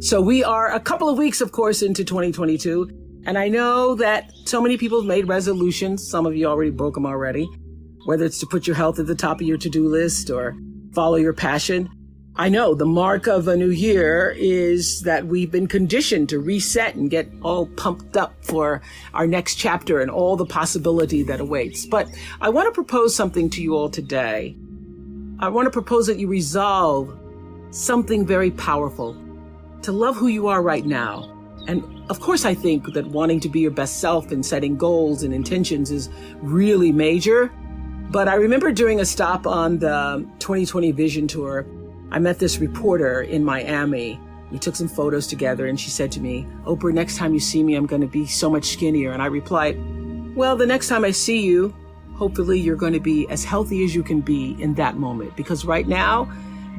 So we are a couple of weeks, of course, into 2022. And I know that so many people have made resolutions. Some of you already broke them already, whether it's to put your health at the top of your to-do list or follow your passion. I know the mark of a new year is that we've been conditioned to reset and get all pumped up for our next chapter and all the possibility that awaits. But I want to propose something to you all today. I want to propose that you resolve something very powerful, to love who you are right now. And of course, I think that wanting to be your best self and setting goals and intentions is really major. But I remember during a stop on the 2020 Vision Tour, I met this reporter in Miami. We took some photos together and she said to me, "Oprah, next time you see me, I'm going to be so much skinnier." And I replied, "Well, the next time I see you, hopefully you're going to be as healthy as you can be in that moment. Because right now,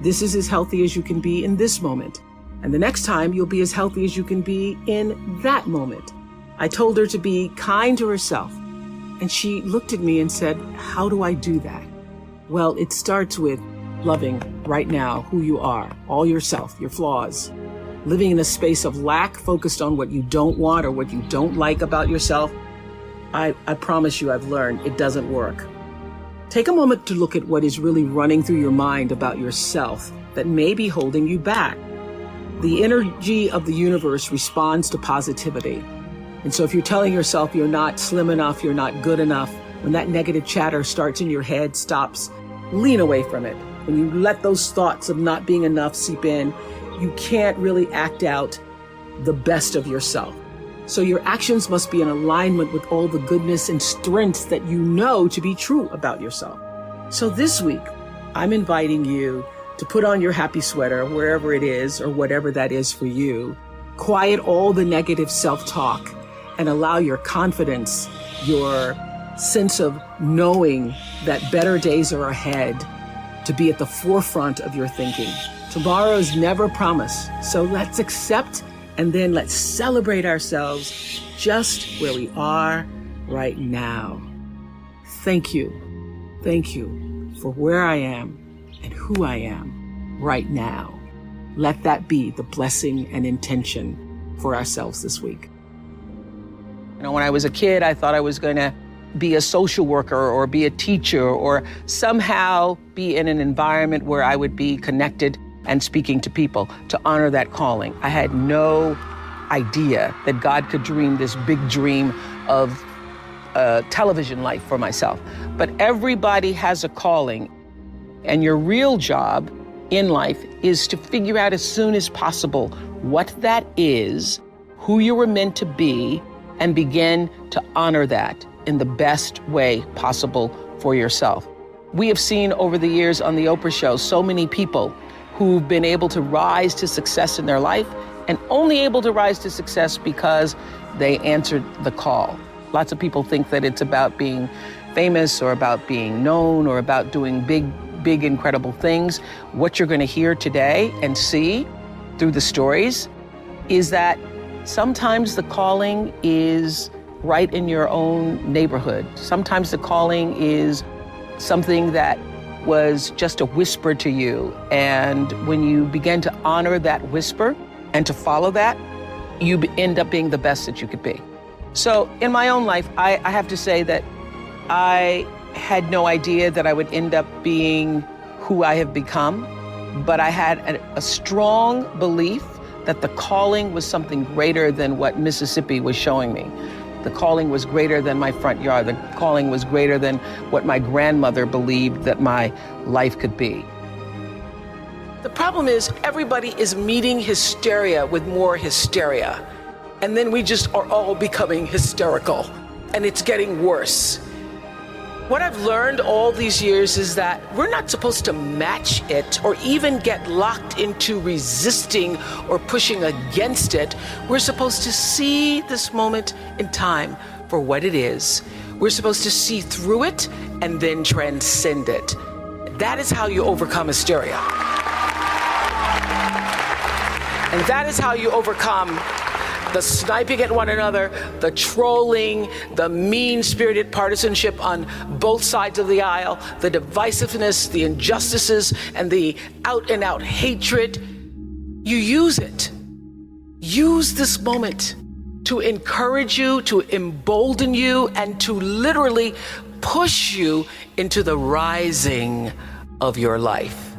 this is as healthy as you can be in this moment. And the next time you'll be as healthy as you can be in that moment." I told her to be kind to herself. And she looked at me and said, "How do I do that?" Well, it starts with loving right now who you are, all yourself, your flaws. Living in a space of lack, focused on what you don't want or what you don't like about yourself. I promise you, I've learned it doesn't work. Take a moment to look at what is really running through your mind about yourself that may be holding you back. The energy of the universe responds to positivity. And so if you're telling yourself you're not slim enough, you're not good enough, when that negative chatter starts in your head, stops, lean away from it. When you let those thoughts of not being enough seep in, you can't really act out the best of yourself. So your actions must be in alignment with all the goodness and strengths that you know to be true about yourself. So this week, I'm inviting you to put on your happy sweater, wherever it is or whatever that is for you. Quiet all the negative self-talk and allow your confidence, your sense of knowing that better days are ahead to be at the forefront of your thinking. Tomorrow is never promised. So let's accept and then let's celebrate ourselves just where we are right now. Thank you. Thank you for where I am and who I am right now. Let that be the blessing and intention for ourselves this week. You know, when I was a kid, I thought I was going to be a social worker or be a teacher or somehow be in an environment where I would be connected and speaking to people to honor that calling. I had no idea that God could dream this big dream of a television life for myself. But everybody has a calling, and your real job in life is to figure out as soon as possible what that is, who you were meant to be, and begin to honor that in the best way possible for yourself. We have seen over the years on the Oprah show so many people who've been able to rise to success in their life and only able to rise to success because they answered the call. Lots of people think that it's about being famous or about being known or about doing big, incredible things. What you're going to hear today and see through the stories is that sometimes the calling is right in your own neighborhood. Sometimes the calling is something that was just a whisper to you. And when you begin to honor that whisper and to follow that, you end up being the best that you could be. So in my own life, I have to say that I had no idea that I would end up being who I have become, but I had a strong belief that the calling was something greater than what Mississippi was showing me. The calling was greater than my front yard. The calling was greater than what my grandmother believed that my life could be. The problem is everybody is meeting hysteria with more hysteria. And then we just are all becoming hysterical, and it's getting worse. What I've learned all these years is that we're not supposed to match it or even get locked into resisting or pushing against it. We're supposed to see this moment in time for what it is. We're supposed to see through it and then transcend it. That is how you overcome hysteria. And that is how you overcome the sniping at one another, the trolling, the mean-spirited partisanship on both sides of the aisle, the divisiveness, the injustices, and the out-and-out hatred. You use it use this moment to encourage you, to embolden you, and to literally push you into the rising of your life.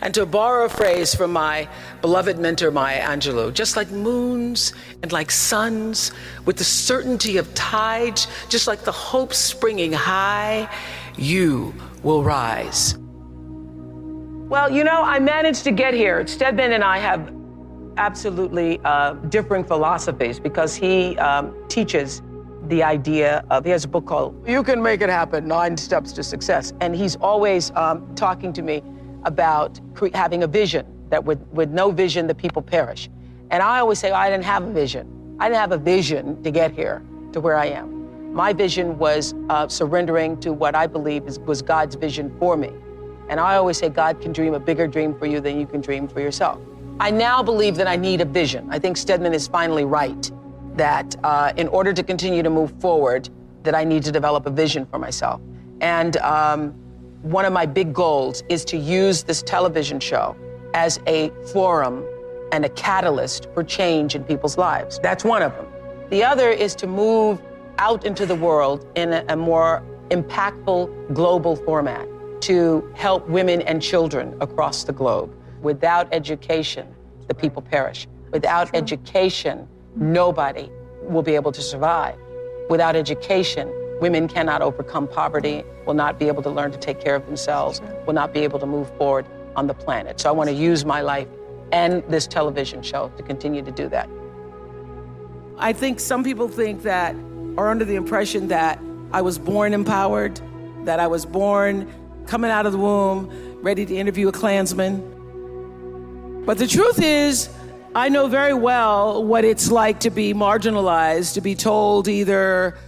And to borrow a phrase from my beloved mentor, Maya Angelou, just like moons and like suns, with the certainty of tides, just like the hope springing high, you will rise. Well, you know, I managed to get here. Stedman and I have absolutely differing philosophies, because he teaches the idea of, he has a book called You Can Make It Happen, 9 Steps to Success. And he's always talking to me about having a vision, that with no vision, the people perish. And I always say, I didn't have a vision. I didn't have a vision to get here, to where I am. My vision was surrendering to what I believe was God's vision for me. And I always say, God can dream a bigger dream for you than you can dream for yourself. I now believe that I need a vision. I think Stedman is finally right, that in order to continue to move forward, that I need to develop a vision for myself. And one of my big goals is to use this television show as a forum and a catalyst for change in people's lives. That's one of them. The other is to move out into the world in a more impactful global format to help women and children across the globe. Without education, the people perish. Without education, nobody will be able to survive. Without education, women cannot overcome poverty, will not be able to learn to take care of themselves, will not be able to move forward on the planet. So I want to use my life and this television show to continue to do that. I think some people think that, are under the impression that I was born empowered, that I was born coming out of the womb, ready to interview a Klansman. But the truth is, I know very well what it's like to be marginalized, to be told either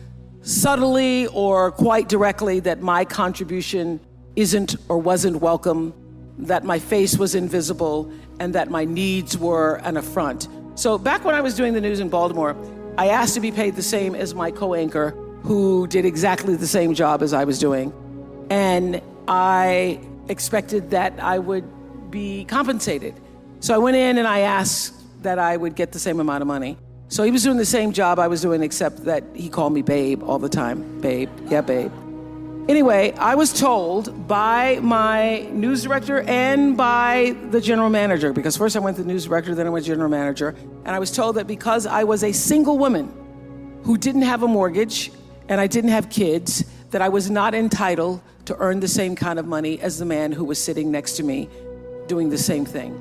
subtly or quite directly that my contribution isn't or wasn't welcome, that my face was invisible, and that my needs were an affront. So back when I was doing the news in Baltimore, I asked to be paid the same as my co-anchor, who did exactly the same job as I was doing. And I expected that I would be compensated. So I went in and I asked that I would get the same amount of money. So he was doing the same job I was doing, except that he called me babe all the time. Babe, yeah, babe. Anyway, I was told by my news director and by the general manager, because first I went to the news director, then I went to general manager, and I was told that because I was a single woman who didn't have a mortgage and I didn't have kids, that I was not entitled to earn the same kind of money as the man who was sitting next to me doing the same thing.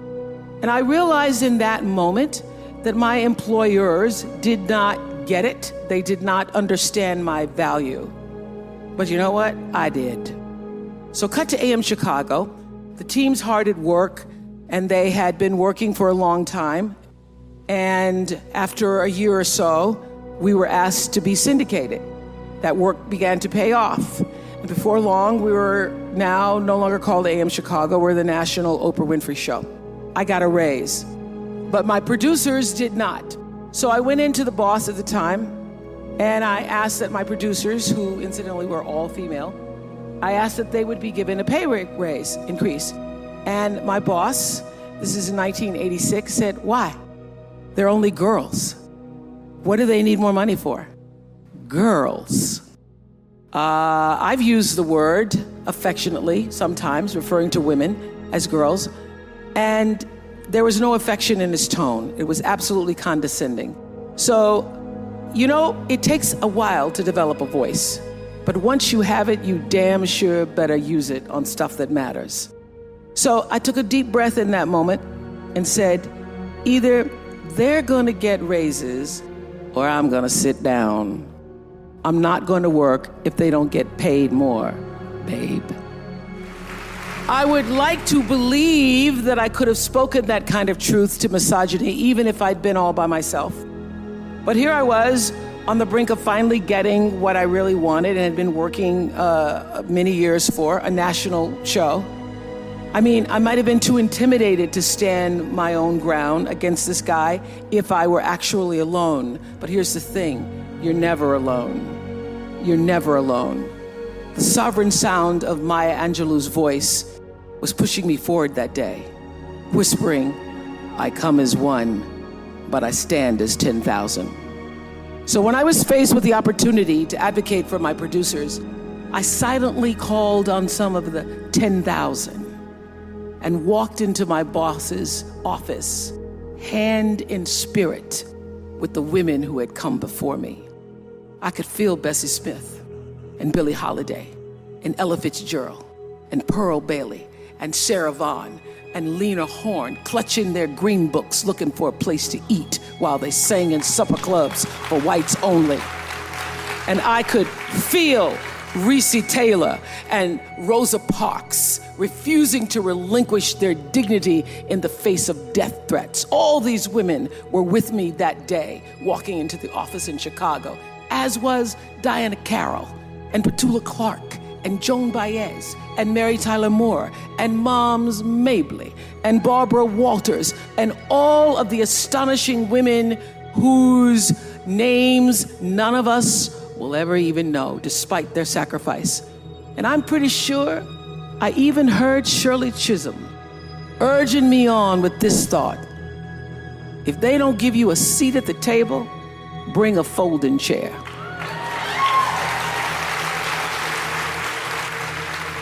And I realized in that moment that my employers did not get it. They did not understand my value. But you know what? I did. So cut to AM Chicago. The team's hard at work, and they had been working for a long time. And after a year or so, we were asked to be syndicated. That work began to pay off. And before long, we were now no longer called AM Chicago. We're the national Oprah Winfrey Show. I got a raise, but my producers did not. So I went into the boss at the time, and I asked that my producers, who incidentally were all female, I asked that they would be given a pay raise increase. And my boss, this is in 1986, said, why? They're only girls. What do they need more money for? Girls. I've used the word affectionately sometimes, referring to women as girls, and there was no affection in his tone. It was absolutely condescending. So, you know, it takes a while to develop a voice, but once you have it, you damn sure better use it on stuff that matters. So I took a deep breath in that moment and said, either they're gonna get raises or I'm gonna sit down. I'm not gonna work if they don't get paid more, babe. I would like to believe that I could have spoken that kind of truth to misogyny, even if I'd been all by myself. But here I was on the brink of finally getting what I really wanted and had been working many years for, a national show. I mean, I might have been too intimidated to stand my own ground against this guy if I were actually alone. But here's the thing, you're never alone. You're never alone. The sovereign sound of Maya Angelou's voice was pushing me forward that day, whispering, I come as one, but I stand as 10,000. So when I was faced with the opportunity to advocate for my producers, I silently called on some of the 10,000 and walked into my boss's office, hand in spirit, with the women who had come before me. I could feel Bessie Smith and Billie Holiday and Ella Fitzgerald and Pearl Bailey and Sarah Vaughan and Lena Horne clutching their green books looking for a place to eat while they sang in supper clubs for whites only. And I could feel Reese Taylor and Rosa Parks refusing to relinquish their dignity in the face of death threats. All these women were with me that day walking into the office in Chicago, as was Diana Carroll and Petula Clark and Joan Baez and Mary Tyler Moore and Moms Mabley and Barbara Walters and all of the astonishing women whose names none of us will ever even know, despite their sacrifice. And I'm pretty sure I even heard Shirley Chisholm urging me on with this thought: if they don't give you a seat at the table, bring a folding chair.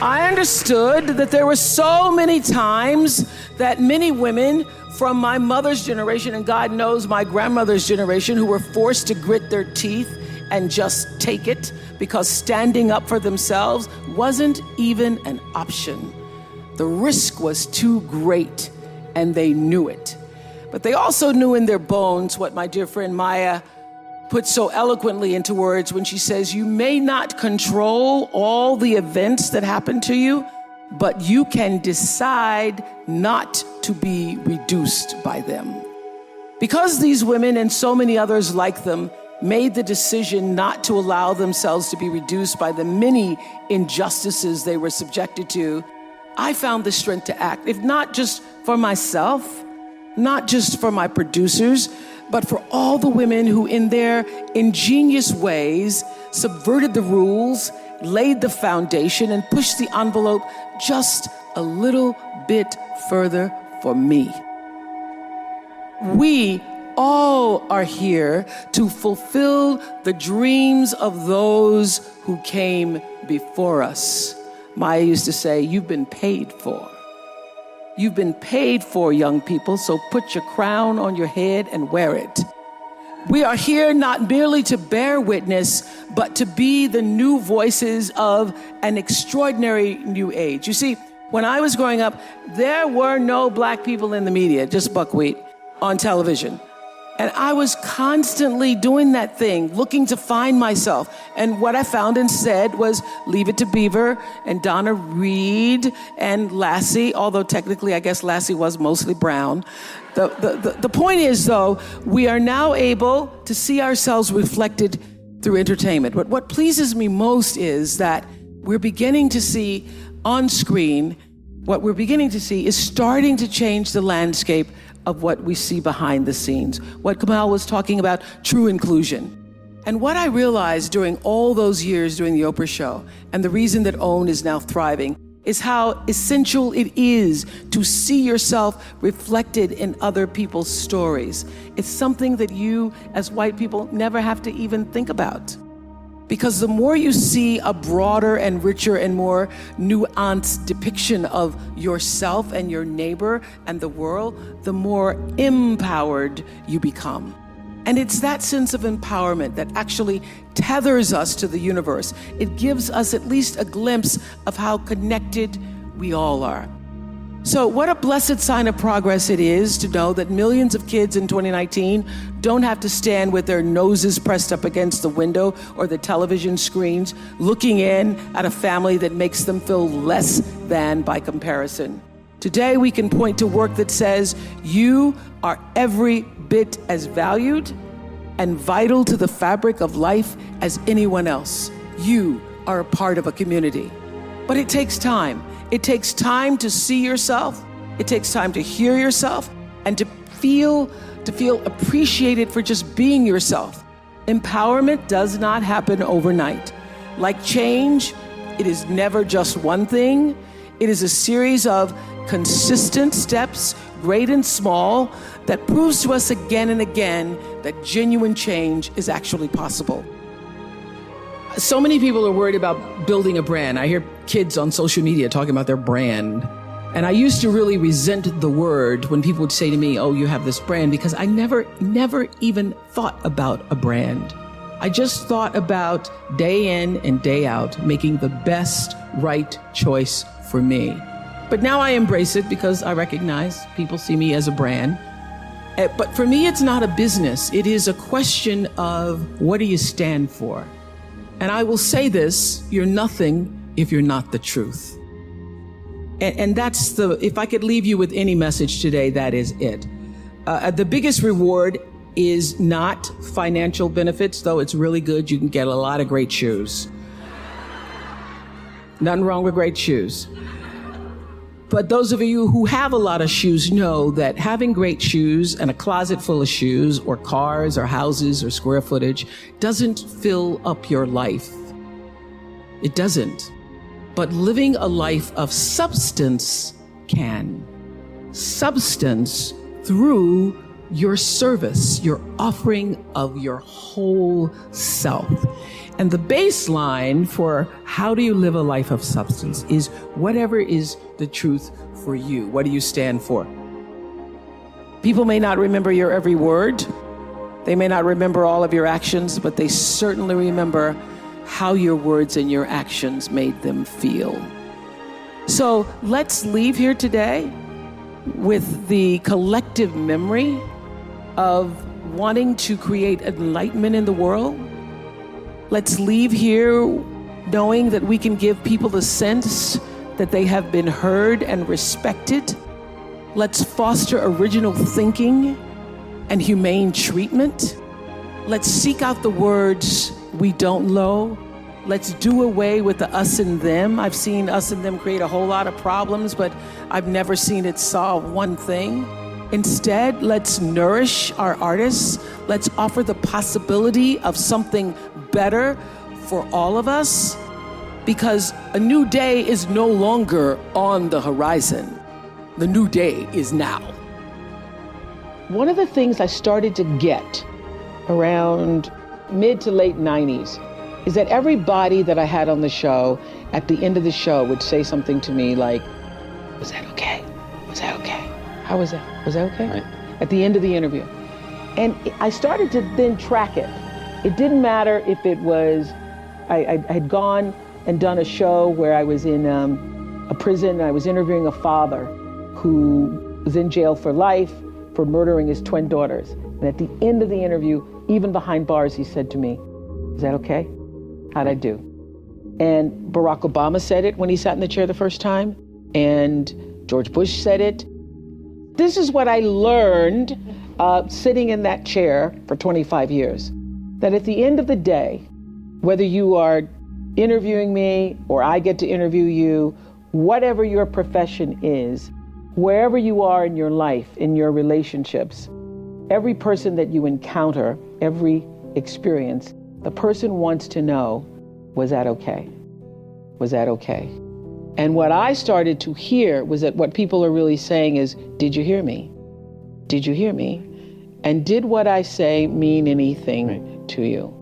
I understood that there were so many times that many women from my mother's generation, and God knows my grandmother's generation, who were forced to grit their teeth and just take it because standing up for themselves wasn't even an option. The risk was too great, and they knew it. But they also knew in their bones what my dear friend Maya put so eloquently into words when she says, you may not control all the events that happen to you, but you can decide not to be reduced by them. Because these women and so many others like them made the decision not to allow themselves to be reduced by the many injustices they were subjected to, I found the strength to act, if not just for myself, not just for my producers, but for all the women who in their ingenious ways subverted the rules, laid the foundation, and pushed the envelope just a little bit further for me. We all are here to fulfill the dreams of those who came before us. Maya used to say, you've been paid for. You've been paid for, young people, so put your crown on your head and wear it. We are here not merely to bear witness, but to be the new voices of an extraordinary new age. You see, when I was growing up, there were no black people in the media, just buckwheat on television. And I was constantly doing that thing, looking to find myself. And what I found and said was, Leave It to Beaver and Donna Reed and Lassie, although technically I guess Lassie was mostly brown. The point is, though, we are now able to see ourselves reflected through entertainment. But what pleases me most is that we're beginning to see on screen, what we're beginning to see is starting to change the landscape of what we see behind the scenes, what Kamal was talking about, true inclusion. And what I realized during all those years doing the Oprah show, and the reason that OWN is now thriving, is how essential it is to see yourself reflected in other people's stories. It's something that you, as white people, never have to even think about. Because the more you see a broader and richer and more nuanced depiction of yourself and your neighbor and the world, the more empowered you become. And it's that sense of empowerment that actually tethers us to the universe. It gives us at least a glimpse of how connected we all are. So what a blessed sign of progress it is to know that millions of kids in 2019 don't have to stand with their noses pressed up against the window or the television screens, looking in at a family that makes them feel less than by comparison. Today, we can point to work that says you are every bit as valued and vital to the fabric of life as anyone else. You are a part of a community. But it takes time. It takes time to see yourself. It takes time to hear yourself and to feel appreciated for just being yourself. Empowerment does not happen overnight. Like change, it is never just one thing. It is a series of consistent steps great and small, that proves to us again and again that genuine change is actually possible. So many people are worried about building a brand. I hear kids on social media talking about their brand. And I used to really resent the word when people would say to me, oh, you have this brand, because I never even thought about a brand. I just thought about day in and day out, making the best right choice for me. But now I embrace it because I recognize people see me as a brand. But for me, it's not a business. It is a question of, what do you stand for? And I will say this, you're nothing if you're not the truth. And that's if I could leave you with any message today, that is it. The biggest reward is not financial benefits, though it's really good. You can get a lot of great shoes. Nothing wrong with great shoes. But those of you who have a lot of shoes know that having great shoes and a closet full of shoes or cars or houses or square footage doesn't fill up your life. It doesn't. But living a life of substance can. Substance through your service, your offering of your whole self. And the baseline for how do you live a life of substance is whatever is the truth for you. What do you stand for? People may not remember your every word. They may not remember all of your actions, but they certainly remember how your words and your actions made them feel. So let's leave here today with the collective memory of wanting to create enlightenment in the world. Let's leave here knowing that we can give people the sense that they have been heard and respected. Let's foster original thinking and humane treatment. Let's seek out the words we don't know. Let's do away with the us and them. I've seen us and them create a whole lot of problems, but I've never seen it solve one thing. Instead, let's nourish our artists. Let's offer the possibility of something better for all of us, because a new day is no longer on the horizon. The new day is now. One of the things I started to get around mid to late 90s is that everybody that I had on the show, at the end of the show, would say something to me like, was that okay? Was that okay? How was that? Was that okay? Right. At the end of the interview. And I started to then track it. It didn't matter if it was, I had gone and done a show where I was in a prison and I was interviewing a father who was in jail for life for murdering his twin daughters. And at the end of the interview, even behind bars, he said to me, is that okay? How'd I do? And Barack Obama said it when he sat in the chair the first time, and George Bush said it. This is what I learned sitting in that chair for 25 years, that at the end of the day, whether you are interviewing me or I get to interview you, whatever your profession is, wherever you are in your life, in your relationships, every person that you encounter, every experience, the person wants to know, was that okay? Was that okay? And what I started to hear was that what people are really saying is, did you hear me? Did you hear me? And did what I say mean anything to you?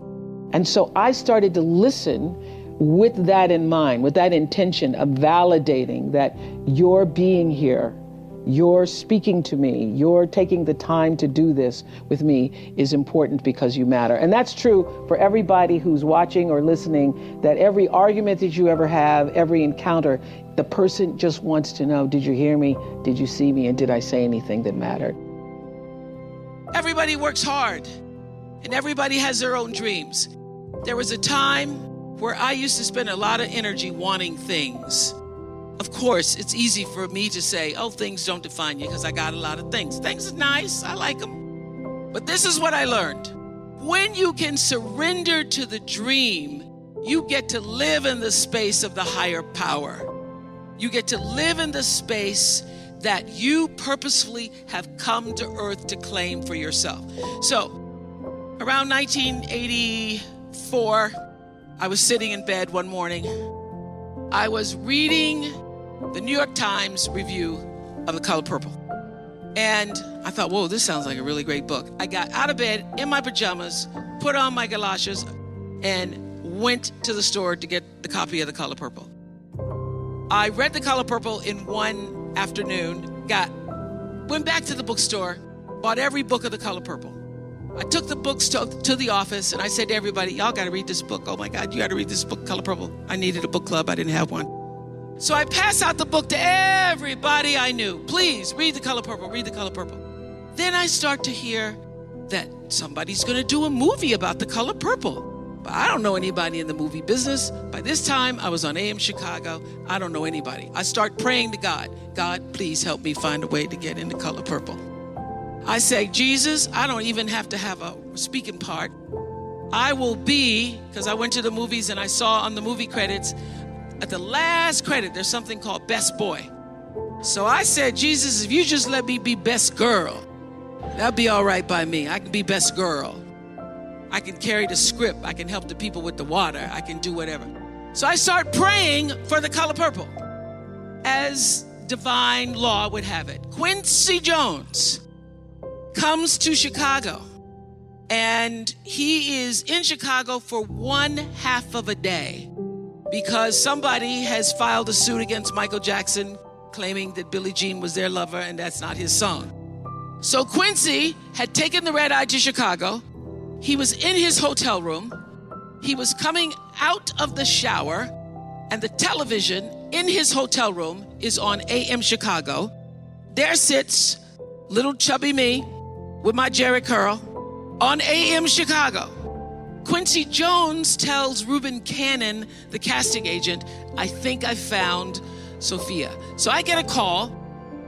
And so I started to listen with that in mind, with that intention of validating that you're being here, you're speaking to me, you're taking the time to do this with me is important because you matter. And that's true for everybody who's watching or listening, that every argument that you ever have, every encounter, the person just wants to know, did you hear me? Did you see me? And did I say anything that mattered? Everybody works hard and everybody has their own dreams. There was a time where I used to spend a lot of energy wanting things. Of course, it's easy for me to say, oh, things don't define you because I got a lot of things. Things are nice, I like them. But this is what I learned. When you can surrender to the dream, you get to live in the space of the higher power. You get to live in the space that you purposefully have come to earth to claim for yourself. So, around 1984, I was sitting in bed one morning. I was reading the New York Times review of The Color Purple. And I thought, whoa, this sounds like a really great book. I got out of bed in my pajamas, put on my galoshes, and went to the store to get the copy of The Color Purple. I read The Color Purple in one afternoon, went back to the bookstore, bought every book of The Color Purple. I took the books to the office, and I said to everybody, y'all got to read this book. Oh my God, you got to read this book, Color Purple. I needed a book club. I didn't have one. So I passed out the book to everybody I knew. Please read The Color Purple, read The Color Purple. Then I start to hear that somebody's going to do a movie about The Color Purple. But I don't know anybody in the movie business. By this time, I was on AM Chicago. I don't know anybody. I start praying to God. God, please help me find a way to get into Color Purple. I say, Jesus, I don't even have to have a speaking part. I will be, because I went to the movies and I saw on the movie credits, at the last credit, there's something called Best Boy. So I said, Jesus, if you just let me be Best Girl, that'll be all right by me. I can be Best Girl. I can carry the script. I can help the people with the water. I can do whatever. So I start praying for The Color Purple. As divine law would have it, Quincy Jones comes to Chicago, and he is in Chicago for 1/2 of a day because somebody has filed a suit against Michael Jackson claiming that Billie Jean was their lover and that's not his song. So Quincy had taken the red eye to Chicago. He was in his hotel room. He was coming out of the shower, and the television in his hotel room is on AM Chicago. There sits little chubby me with my Jerry curl on AM Chicago. Quincy Jones tells Reuben Cannon, the casting agent, I think I found Sophia. So I get a call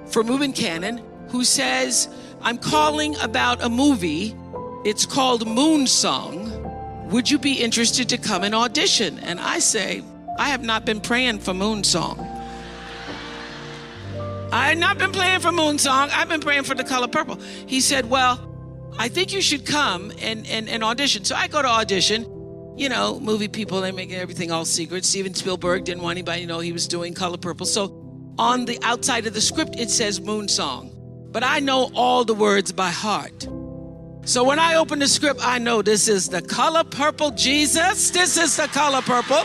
from Reuben Cannon who says, I'm calling about a movie. It's called Moon Song. Would you be interested to come and audition? And I say, I have not been praying for Moon Song. I have not been praying for Moon Song. I've been praying for The Color Purple. He said, well, I think you should come and audition. So I go to audition. You know, movie people, they make everything all secret. Steven Spielberg didn't want anybody to know he was doing Color Purple. So on the outside of the script, it says Moon Song. But I know all the words by heart. So when I open the script, I know this is The Color Purple, Jesus. This is The Color Purple.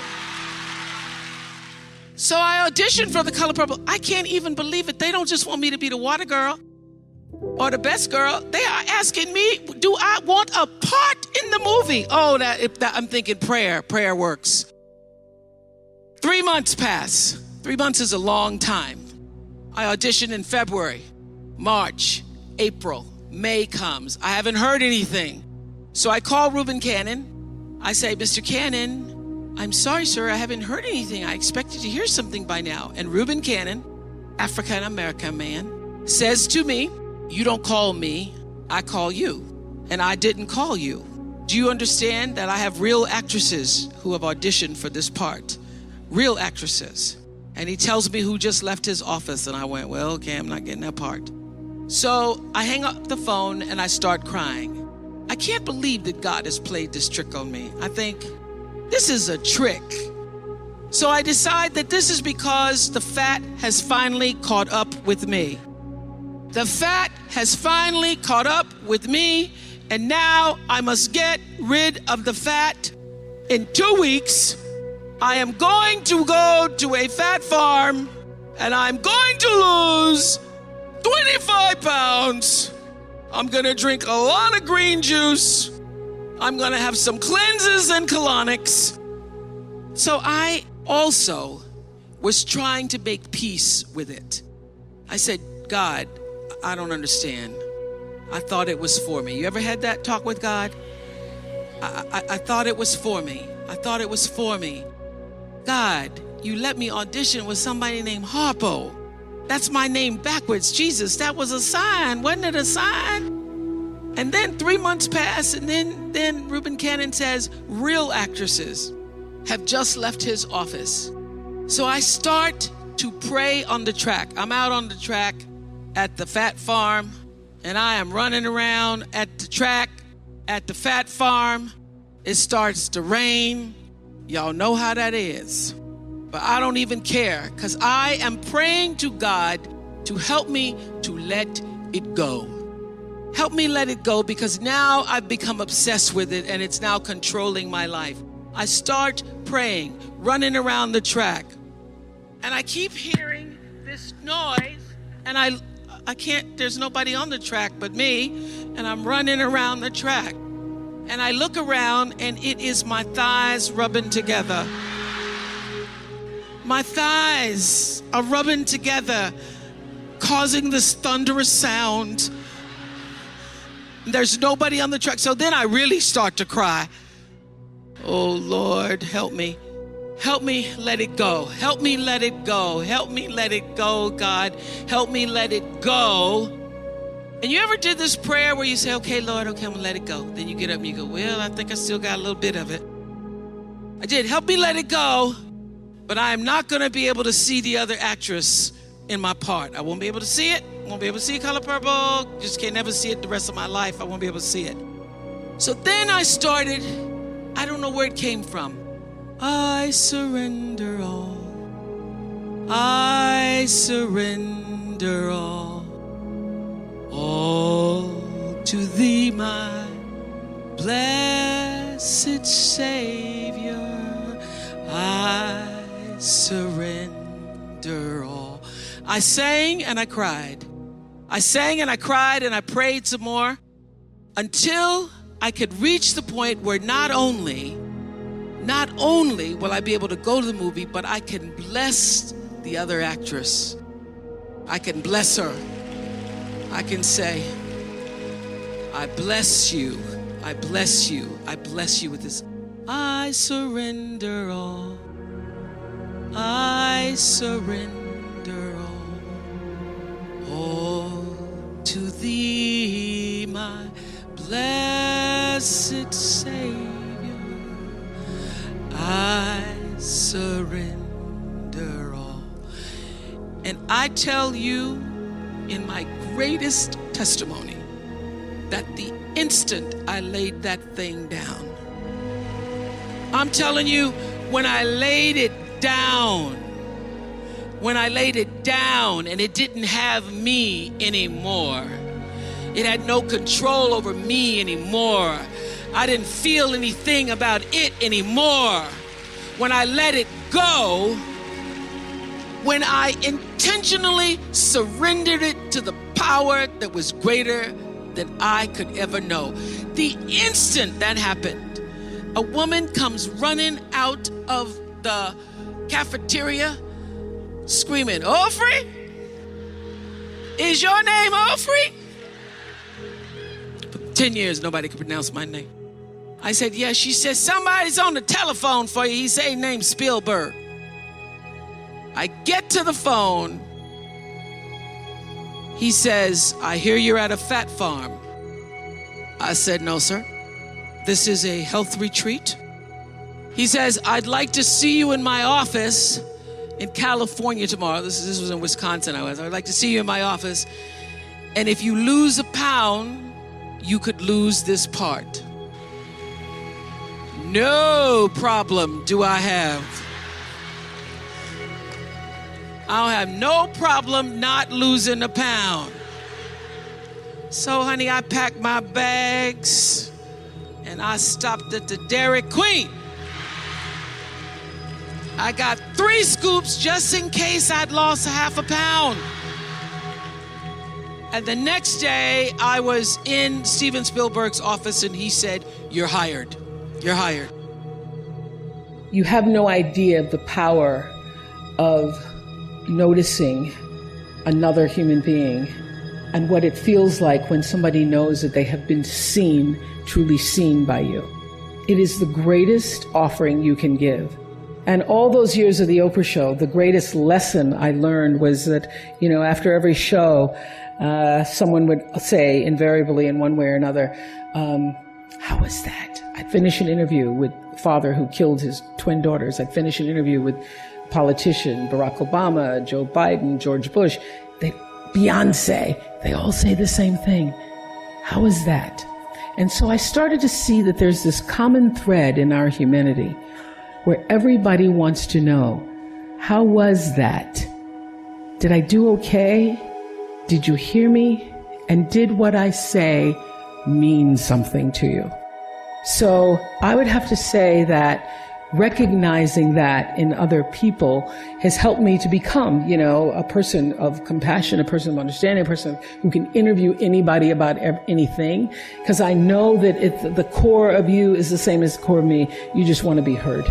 So I auditioned for The Color Purple. I can't even believe it. They don't just want me to be the water girl or the best girl. They are asking me, do I want a part in the movie? Oh, I'm thinking prayer works. 3 months pass. 3 months is a long time. I auditioned in February, March, April, May comes. I haven't heard anything. So I call Reuben Cannon. I say, Mr. Cannon, I'm sorry, sir, I haven't heard anything. I expected to hear something by now. And Reuben Cannon, African-American man, says to me, you don't call me, I call you. And I didn't call you. Do you understand that I have real actresses who have auditioned for this part? Real actresses. And he tells me who just left his office. And I went, well, okay, I'm not getting that part. So I hang up the phone and I start crying. I can't believe that God has played this trick on me. I think this is a trick. So I decide that this is because the fat has finally caught up with me. The fat has finally caught up with me, and now I must get rid of the fat. In 2 weeks, I am going to go to a fat farm and I'm going to lose 25 pounds. I'm gonna drink a lot of green juice. I'm gonna have some cleanses and colonics. So I also was trying to make peace with it. I said, God, I don't understand. I thought it was for me. You ever had that talk with God? I thought it was for me. I thought it was for me. God, you let me audition with somebody named Harpo. That's my name backwards. Jesus, that was a sign. Wasn't it a sign? And then 3 months pass, and then Reuben Cannon says, real actresses have just left his office. So I start to pray on the track. I'm out on the track at the fat farm, and I am running around at the track at the fat farm. It starts to rain. Y'all know how that is. But I don't even care, because I am praying to God to help me to let it go. Help me let it go, because now I've become obsessed with it and it's now controlling my life. I start praying, running around the track, and I keep hearing this noise, and I can't, there's nobody on the track but me, and I'm running around the track. And I look around, and it is my thighs rubbing together. My thighs are rubbing together, causing this thunderous sound. There's nobody on the track. So then I really start to cry. Oh, Lord, help me. Help me let it go. Help me let it go. Help me let it go, God. Help me let it go. And you ever did this prayer where you say, okay, Lord, okay, I'm gonna let it go. Then you get up and you go, well, I think I still got a little bit of it. I did. Help me let it go. But I am not gonna be able to see the other actress in my part. I won't be able to see it. Won't be able to see Color Purple. Just can't never see it the rest of my life. I won't be able to see it. So then I started, I don't know where it came from. I surrender all. I surrender all to thee, my blessed Savior. I surrender all. I sang and I cried. I sang and I cried and I prayed some more until I could reach the point where not only will I be able to go to the movie, but I can bless the other actress. I can bless her. I can say, I bless you. I bless you. I bless you with this. I surrender all. I surrender all to thee, my blessed Savior. I surrender all. And I tell you, in my greatest testimony, that the instant I laid that thing down, I'm telling you, when I laid it down and it didn't have me anymore, it had no control over me anymore. I didn't feel anything about it anymore. When I let it go, when I intentionally surrendered it to the power that was greater than I could ever know, the instant that happened, a woman comes running out of the cafeteria screaming, "Ofrah? Is your name Ofrah?" For 10 years, nobody could pronounce my name. I said, "Yes." She said, "Somebody's on the telephone for you. He said, named Spielberg." I get to the phone. He says, "I hear you're at a fat farm." I said, "No, sir. This is a health retreat." He says, "I'd like to see you in my office in California tomorrow." This was in Wisconsin. I'd like to see you in my office. "And if you lose a pound, you could lose this part." No problem do I have. I'll have no problem not losing a pound. So, honey, I packed my bags and I stopped at the Dairy Queen. I got 3 scoops just in case I'd lost half a pound. And the next day, I was in Steven Spielberg's office and he said, "You're hired. You're hired." You have no idea of the power of noticing another human being and what it feels like when somebody knows that they have been seen, truly seen by you. It is the greatest offering you can give. And all those years of the Oprah show, the greatest lesson I learned was that, after every show, someone would say invariably in one way or another, "How was that?" I'd finish an interview with the father who killed his twin daughters. I'd finish an interview with politician Barack Obama, Joe Biden, George Bush, Beyonce. They all say the same thing. How was that? And so I started to see that there's this common thread in our humanity where everybody wants to know, how was that? Did I do okay? Did you hear me? And did what I say mean something to you? So I would have to say that recognizing that in other people has helped me to become, a person of compassion, a person of understanding, a person who can interview anybody about anything. Because I know that the core of you is the same as the core of me. You just want to be heard.